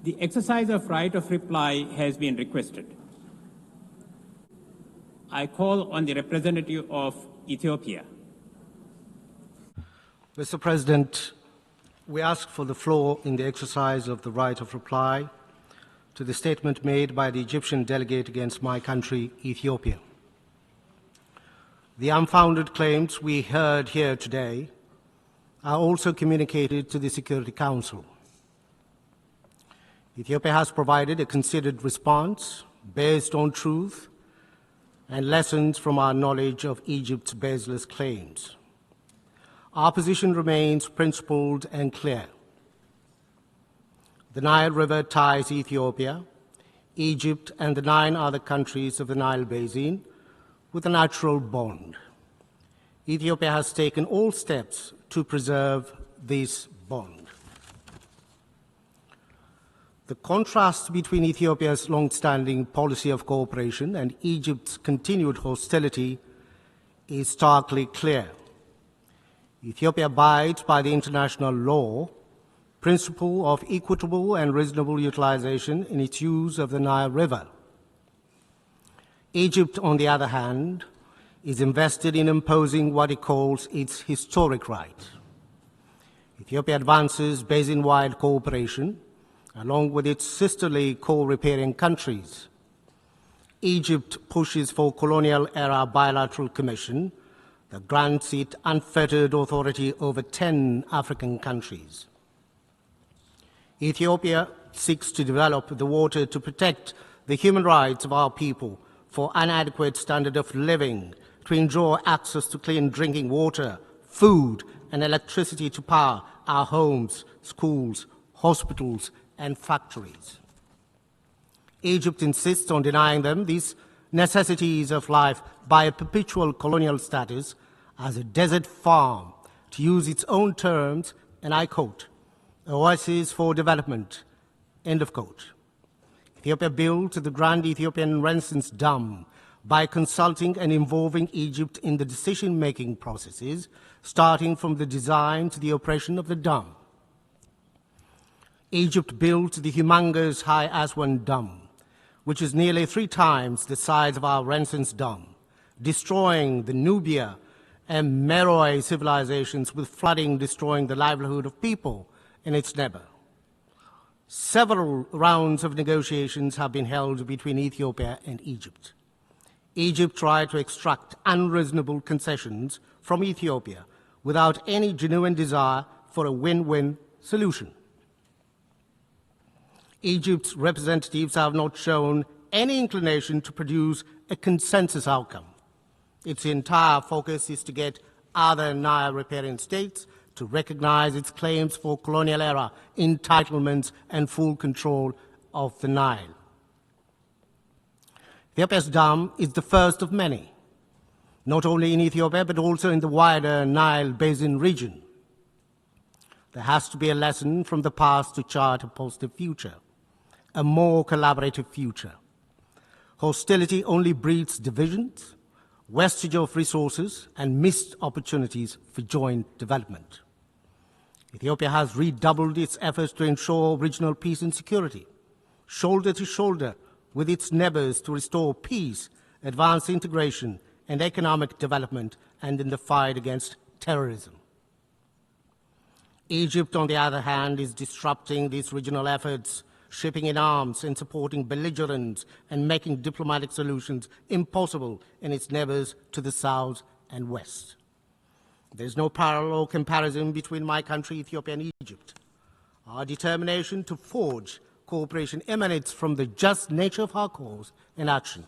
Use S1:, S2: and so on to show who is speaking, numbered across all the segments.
S1: The exercise of right of reply has been requested. I call on the representative of Ethiopia.
S2: Mr. President, we ask for the floor in the exercise of the right of reply to the statement made by the Egyptian delegate against my country, Ethiopia. The unfounded claims we heard here today are also communicated to the Security Council. Ethiopia has provided a considered response based on truth and lessons from our knowledge of Egypt's baseless claims. Our position remains principled and clear. The Nile River ties Ethiopia, Egypt, and the 9 other countries of the Nile Basin with a natural bond. Ethiopia has taken all steps to preserve this bond. The contrast between Ethiopia's long-standing policy of cooperation and Egypt's continued hostility is starkly clear. Ethiopia abides by the international law principle of equitable and reasonable utilization in its use of the Nile River. Egypt, on the other hand, is invested in imposing what it calls its historic right. Ethiopia advances basin-wide cooperation along with its sisterly co-riparian countries. Egypt pushes for colonial-era bilateral commission that grants it unfettered authority over 10 African countries. Ethiopia seeks to develop the water to protect the human rights of our people for an adequate standard of living, to ensure access to clean drinking water, food, and electricity to power our homes, schools, hospitals, and factories. Egypt insists on denying them these necessities of life by a perpetual colonial status as a desert farm, to use its own terms, and I quote, oasis for development, end of quote. Ethiopia built the Grand Ethiopian Renaissance Dam by consulting and involving Egypt in the decision-making processes, starting from the design to the operation of the dam. Egypt built the humongous High Aswan Dam, which is nearly 3 times the size of our Renaissance Dam, destroying the Nubia and Meroe civilizations, with flooding destroying the livelihood of people in its neighbor. Several rounds of negotiations have been held between Ethiopia and Egypt. Egypt tried to extract unreasonable concessions from Ethiopia without any genuine desire for a win-win solution. Egypt's representatives have not shown any inclination to produce a consensus outcome. Its entire focus is to get other Nile riparian states to recognize its claims for colonial-era entitlements and full control of the Nile. Ethiopia's dam is the first of many, not only in Ethiopia but also in the wider Nile Basin region. There has to be a lesson from the past to chart a positive future, a more collaborative future. Hostility only breeds divisions, wastage of resources, and missed opportunities for joint development. Ethiopia has redoubled its efforts to ensure regional peace and security, shoulder to shoulder with its neighbors, to restore peace, advance integration, and economic development, and in the fight against terrorism. Egypt, on the other hand, is disrupting these regional efforts, shipping in arms and supporting belligerents and making diplomatic solutions impossible in its neighbors to the south and west. There is no parallel or comparison between my country, Ethiopia, and Egypt. Our determination to forge cooperation emanates from the just nature of our cause and action.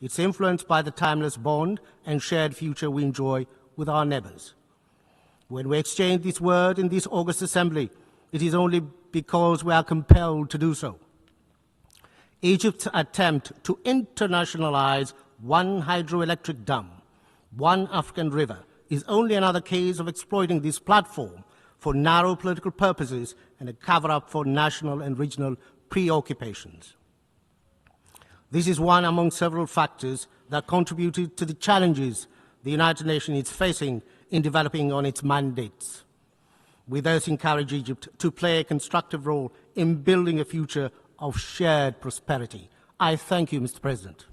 S2: It's influenced by the timeless bond and shared future we enjoy with our neighbors. When we exchange this word in this August Assembly, it is only because we are compelled to do so. Egypt's attempt to internationalize one hydroelectric dam, one African river, is only another case of exploiting this platform for narrow political purposes and a cover-up for national and regional preoccupations. This is one among several factors that contributed to the challenges the United Nations is facing in developing on its mandates. We thus encourage Egypt to play a constructive role in building a future of shared prosperity. I thank you, Mr. President.